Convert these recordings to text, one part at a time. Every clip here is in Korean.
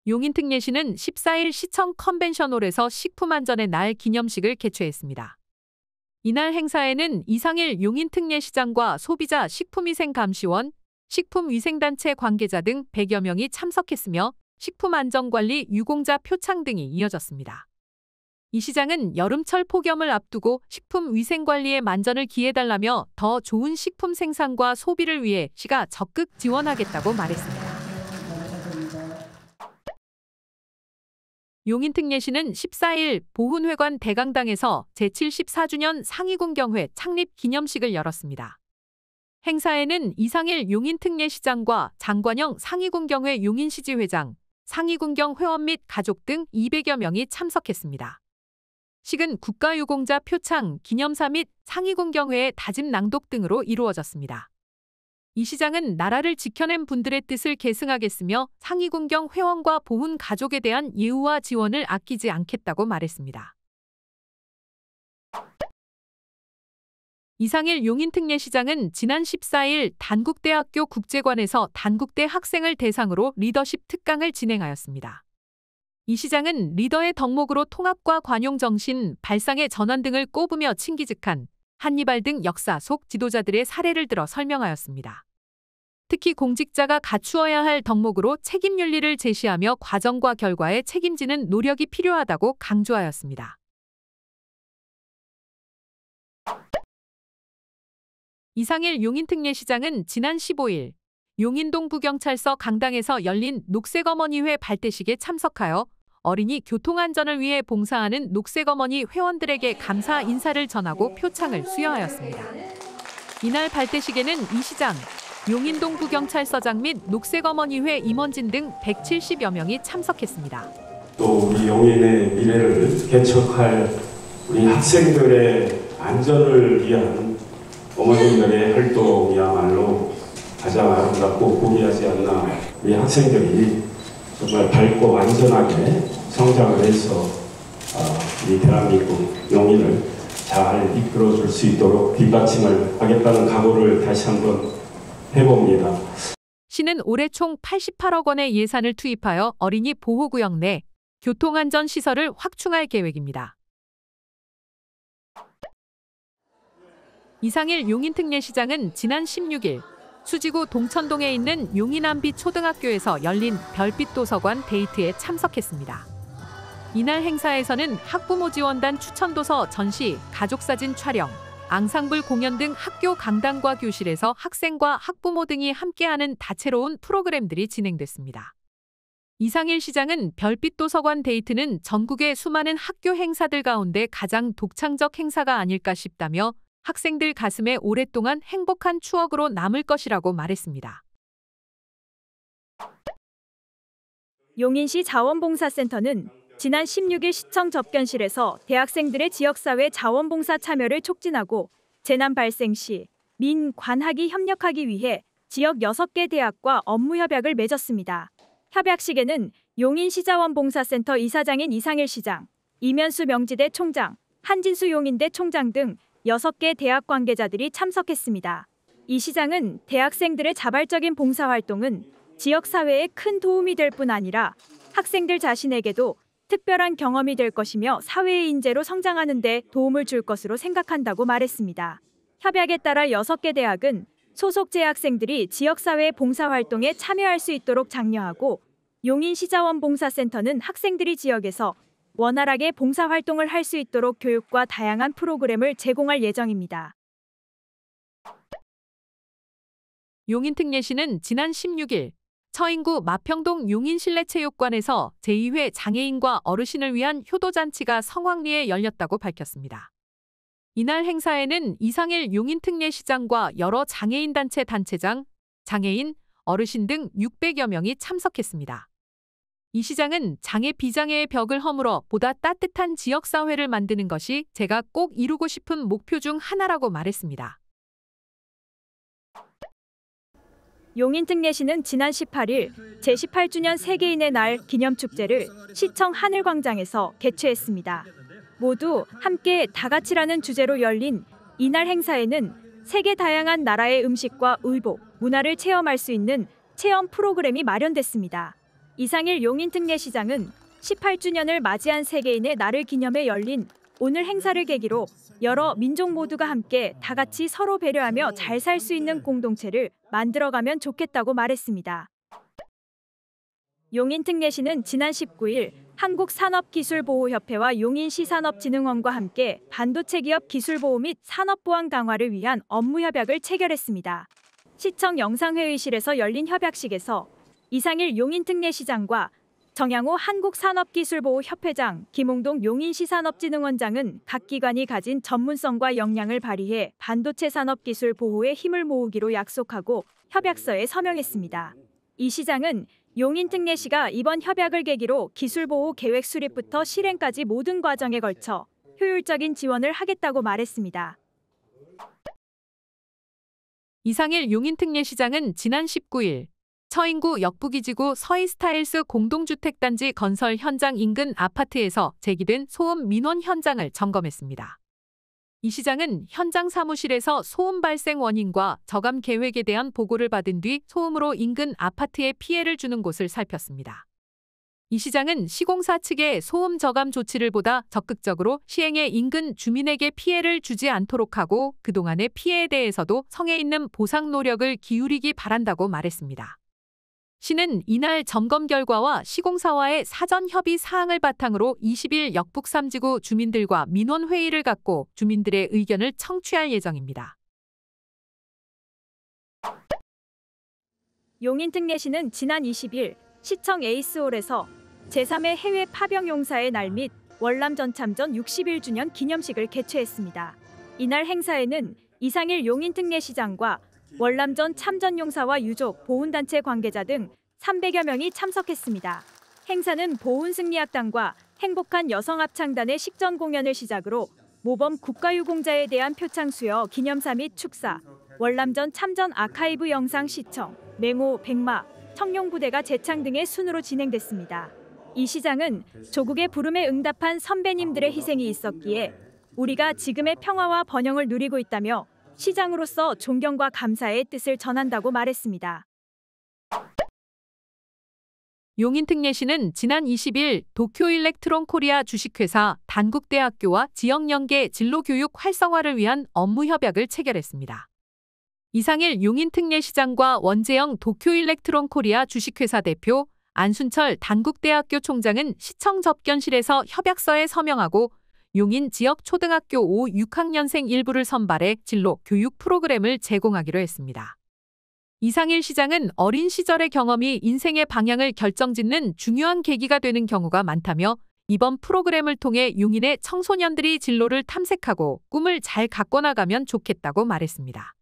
용인특례시는 14일 시청 컨벤션홀에서 식품안전의 날 기념식을 개최했습니다. 이날 행사에는 이상일 용인특례시장과 소비자 식품위생감시원, 식품위생단체 관계자 등 100여 명이 참석했으며 식품안전관리 유공자 표창 등이 이어졌습니다. 이 시장은 여름철 폭염을 앞두고 식품위생관리에 만전을 기해달라며 더 좋은 식품 생산과 소비를 위해 시가 적극 지원하겠다고 말했습니다. 용인특례시는 14일 보훈회관 대강당에서 제74주년 상위군경회 창립 기념식을 열었습니다. 행사에는 이상일 용인특례시장과 장관영 상위군경회 용인시지회장, 상위군경 회원 및 가족 등 200여 명이 참석했습니다. 식은 국가유공자 표창, 기념사 및 상위군경회의 다짐 낭독 등으로 이루어졌습니다. 이 시장은 나라를 지켜낸 분들의 뜻을 계승하겠으며 상위군경 회원과 보훈 가족에 대한 예우와 지원을 아끼지 않겠다고 말했습니다. 이상일 용인특례시장은 지난 14일 단국대학교 국제관에서 단국대 학생을 대상으로 리더십 특강을 진행하였습니다. 이 시장은 리더의 덕목으로 통합과 관용정신, 발상의 전환 등을 꼽으며 친기직한 한니발 등 역사 속 지도자들의 사례를 들어 설명하였습니다. 특히 공직자가 갖추어야 할 덕목으로 책임윤리를 제시하며 과정과 결과에 책임지는 노력이 필요하다고 강조하였습니다. 이상일 용인특례시장은 지난 15일 용인동부경찰서 강당에서 열린 녹색어머니회 발대식에 참석하여 어린이 교통안전을 위해 봉사하는 녹색어머니 회원들에게 감사 인사를 전하고 표창을 수여하였습니다. 이날 발대식에는 이 시장, 용인동부경찰서장 및 녹색어머니회 임원진 등 170여 명이 참석했습니다. 또 우리 용인의 미래를 개척할 우리 학생들의 안전을 위한 어머님들의 활동이야말로 가장 아름답고 고귀하지 않나. 우리 학생들이 정말 밝고 안전하게 성장을 해서 우리 대한민국 용인을 잘 이끌어줄 수 있도록 뒷받침을 하겠다는 각오를 다시 한번 해봅니다. 시는 올해 총 88억 원의 예산을 투입하여 어린이 보호구역 내 교통안전시설을 확충할 계획입니다. 이상일 용인특례시장은 지난 16일 수지구 동천동에 있는 용인암비초등학교에서 열린 별빛도서관 데이트에 참석했습니다. 이날 행사에서는 학부모 지원단 추천도서 전시, 가족사진 촬영, 앙상블 공연 등 학교 강당과 교실에서 학생과 학부모 등이 함께하는 다채로운 프로그램들이 진행됐습니다. 이상일 시장은 별빛도서관 데이트는 전국의 수많은 학교 행사들 가운데 가장 독창적 행사가 아닐까 싶다며 학생들 가슴에 오랫동안 행복한 추억으로 남을 것이라고 말했습니다. 용인시 자원봉사센터는 지난 16일 시청 접견실에서 대학생들의 지역사회 자원봉사 참여를 촉진하고 재난 발생 시 민, 관학이 협력하기 위해 지역 6개 대학과 업무 협약을 맺었습니다. 협약식에는 용인시 자원봉사센터 이사장인 이상일 시장, 이면수 명지대 총장, 한진수 용인대 총장 등 6개 대학 관계자들이 참석했습니다. 이 시장은 대학생들의 자발적인 봉사활동은 지역사회에 큰 도움이 될 뿐 아니라 학생들 자신에게도 특별한 경험이 될 것이며 사회의 인재로 성장하는 데 도움을 줄 것으로 생각한다고 말했습니다. 협약에 따라 6개 대학은 소속 재학생들이 지역사회 봉사활동에 참여할 수 있도록 장려하고 용인시자원봉사센터는 학생들이 지역에서 원활하게 봉사활동을 할 수 있도록 교육과 다양한 프로그램을 제공할 예정입니다. 용인특례시는 지난 16일 처인구 마평동 용인실내체육관에서 제2회 장애인과 어르신을 위한 효도잔치가 성황리에 열렸다고 밝혔습니다. 이날 행사에는 이상일 용인특례시장과 여러 장애인단체 단체장, 장애인, 어르신 등 600여 명이 참석했습니다. 이 시장은 장애 비장애의 벽을 허물어 보다 따뜻한 지역사회를 만드는 것이 제가 꼭 이루고 싶은 목표 중 하나라고 말했습니다. 용인특례시는 지난 18일 제18주년 세계인의 날 기념축제를 시청 하늘광장에서 개최했습니다. 모두 함께 다같이라는 주제로 열린 이날 행사에는 세계 다양한 나라의 음식과 의복, 문화를 체험할 수 있는 체험 프로그램이 마련됐습니다. 이상일 용인특례시장은 18주년을 맞이한 세계인의 날을 기념해 열린 오늘 행사를 계기로 여러 민족 모두가 함께 다 같이 서로 배려하며 잘 살 수 있는 공동체를 만들어가면 좋겠다고 말했습니다. 용인특례시는 지난 19일 한국산업기술보호협회와 용인시 산업진흥원과 함께 반도체 기업 기술보호 및 산업보안 강화를 위한 업무협약을 체결했습니다. 시청 영상회의실에서 열린 협약식에서 이상일 용인특례시장과 정양호 한국산업기술보호협회장, 김홍동 용인시 산업진흥원장은 각 기관이 가진 전문성과 역량을 발휘해 반도체 산업기술 보호에 힘을 모으기로 약속하고 협약서에 서명했습니다. 이 시장은 용인특례시가 이번 협약을 계기로 기술보호 계획 수립부터 실행까지 모든 과정에 걸쳐 효율적인 지원을 하겠다고 말했습니다. 이상일 용인특례시장은 지난 19일 처인구 역부기지구 서이스타일스 공동주택단지 건설 현장 인근 아파트에서 제기된 소음 민원 현장을 점검했습니다. 이 시장은 현장 사무실에서 소음 발생 원인과 저감 계획에 대한 보고를 받은 뒤 소음으로 인근 아파트에 피해를 주는 곳을 살폈습니다. 이 시장은 시공사 측의 소음 저감 조치를 보다 적극적으로 시행해 인근 주민에게 피해를 주지 않도록 하고 그동안의 피해에 대해서도 성에 있는 보상 노력을 기울이기 바란다고 말했습니다. 시는 이날 점검 결과와 시공사와의 사전 협의 사항을 바탕으로 20일 역북 3지구 주민들과 민원 회의를 갖고 주민들의 의견을 청취할 예정입니다. 용인특례시는 지난 20일 시청 에이스홀에서 제3회 해외 파병용사의 날 및 월남 전참전 61주년 기념식을 개최했습니다. 이날 행사에는 이상일 용인특례시장과 월남전 참전용사와 유족, 보훈단체 관계자 등 300여 명이 참석했습니다. 행사는 보훈승리학당과 행복한 여성합창단의 식전 공연을 시작으로 모범 국가유공자에 대한 표창 수여, 기념사 및 축사, 월남전 참전 아카이브 영상 시청, 맹호, 백마, 청룡부대가 제창 등의 순으로 진행됐습니다. 이 시장은 조국의 부름에 응답한 선배님들의 희생이 있었기에 우리가 지금의 평화와 번영을 누리고 있다며 시장으로서 존경과 감사의 뜻을 전한다고 말했습니다. 용인특례시는 지난 20일 도쿄일렉트론 코리아 주식회사 단국대학교와 지역연계 진로교육 활성화를 위한 업무협약을 체결했습니다. 이상일 용인특례시장과 원재영 도쿄일렉트론 코리아 주식회사 대표, 안순철 단국대학교 총장은 시청 접견실에서 협약서에 서명하고 용인 지역 초등학교 5, 6학년생 일부를 선발해 진로 교육 프로그램을 제공하기로 했습니다. 이상일 시장은 어린 시절의 경험이 인생의 방향을 결정짓는 중요한 계기가 되는 경우가 많다며 이번 프로그램을 통해 용인의 청소년들이 진로를 탐색하고 꿈을 잘 갖고 나가면 좋겠다고 말했습니다.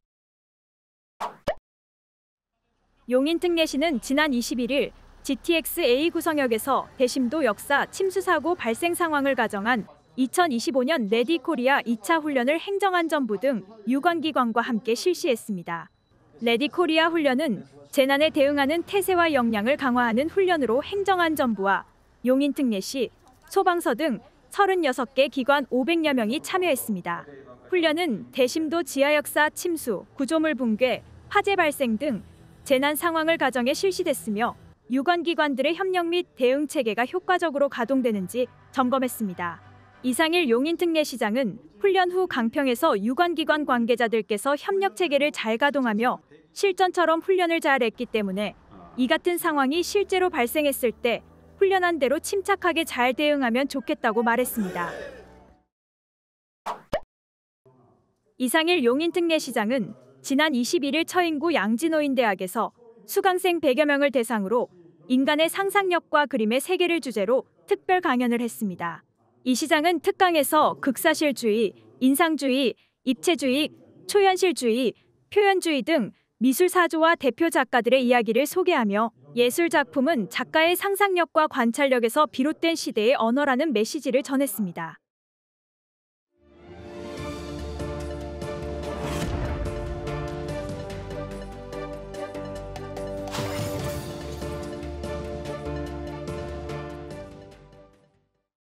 용인특례시는 지난 21일 GTX-A 구성역에서 대심도 역사 침수 사고 발생 상황을 가정한 2025년 레디코리아 2차 훈련을 행정안전부 등 유관기관과 함께 실시했습니다. 레디코리아 훈련은 재난에 대응하는 태세와 역량을 강화하는 훈련으로 행정안전부와 용인특례시, 소방서 등 36개 기관 500여 명이 참여했습니다. 훈련은 대심도 지하역사 침수, 구조물 붕괴, 화재 발생 등 재난 상황을 가정해 실시됐으며 유관기관들의 협력 및 대응 체계가 효과적으로 가동되는지 점검했습니다. 이상일 용인특례시장은 훈련 후 강평에서 유관기관 관계자들께서 협력 체계를 잘 가동하며 실전처럼 훈련을 잘했기 때문에 이 같은 상황이 실제로 발생했을 때 훈련한 대로 침착하게 잘 대응하면 좋겠다고 말했습니다. 이상일 용인특례시장은 지난 21일 처인구 양진노인대학에서 수강생 100여 명을 대상으로 인간의 상상력과 그림의 세계를 주제로 특별 강연을 했습니다. 이 시장은 특강에서 극사실주의, 인상주의, 입체주의, 초현실주의, 표현주의 등 미술 사조와 대표 작가들의 이야기를 소개하며 예술 작품은 작가의 상상력과 관찰력에서 비롯된 시대의 언어라는 메시지를 전했습니다.